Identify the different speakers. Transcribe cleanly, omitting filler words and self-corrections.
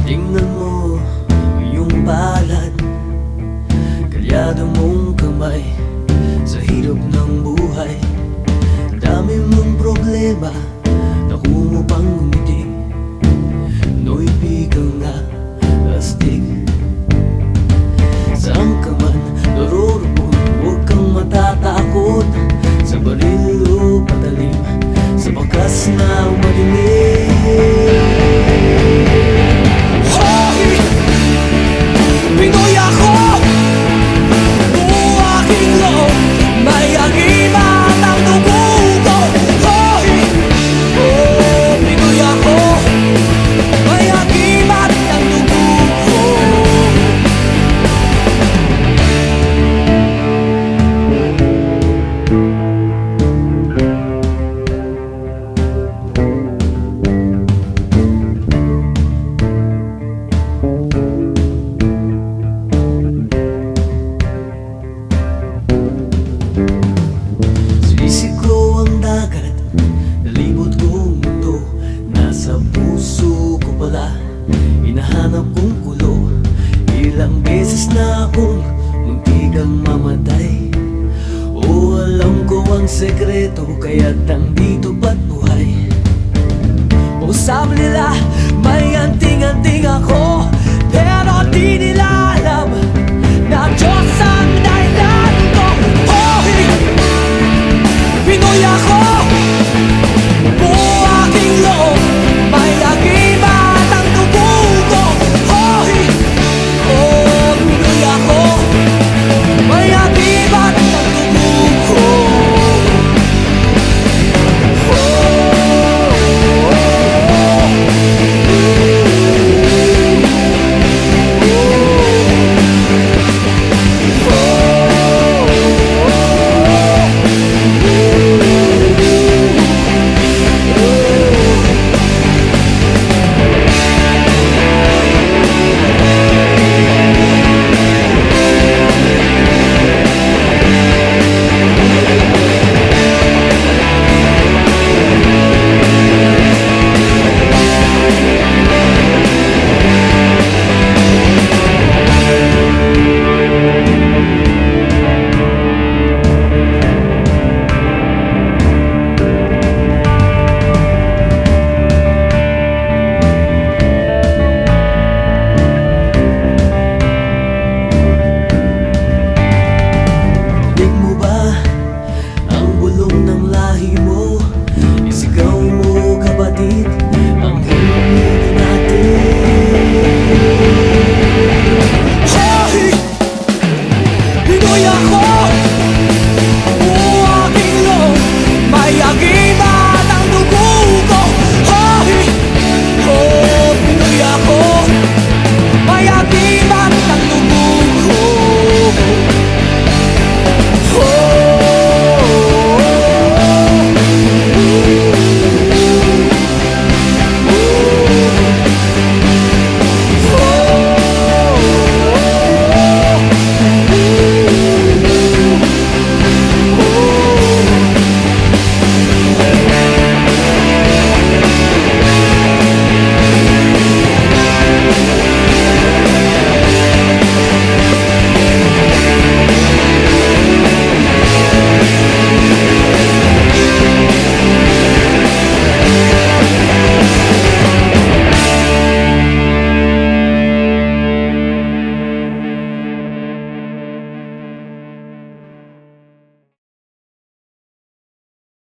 Speaker 1: Tingnan mo iyong palad, kalyado mong kamay sa hirap ng buhay. Dami mong problema, naku mo pang ngumiti. No'y biglang nga astig. Saan ka man naroroon, huwag kang matatakot. Sa baril o patalim, sa bakas na madilim. Pinoy ako, buong aking loob, may agimat ang dugo ko. Hoy! Oh, Pinoy ako, may agimat ang dugo ko. Isip ko ang dagat, nalibot kong mundo. Nasa puso ko pala, hinahanap kong kulo. Ilang beses na akong muntikang mamatay. O alam ko ang sekreto, kaya't nandito ba't buhay. O sabi nila, may anting-anting ako, pero di nila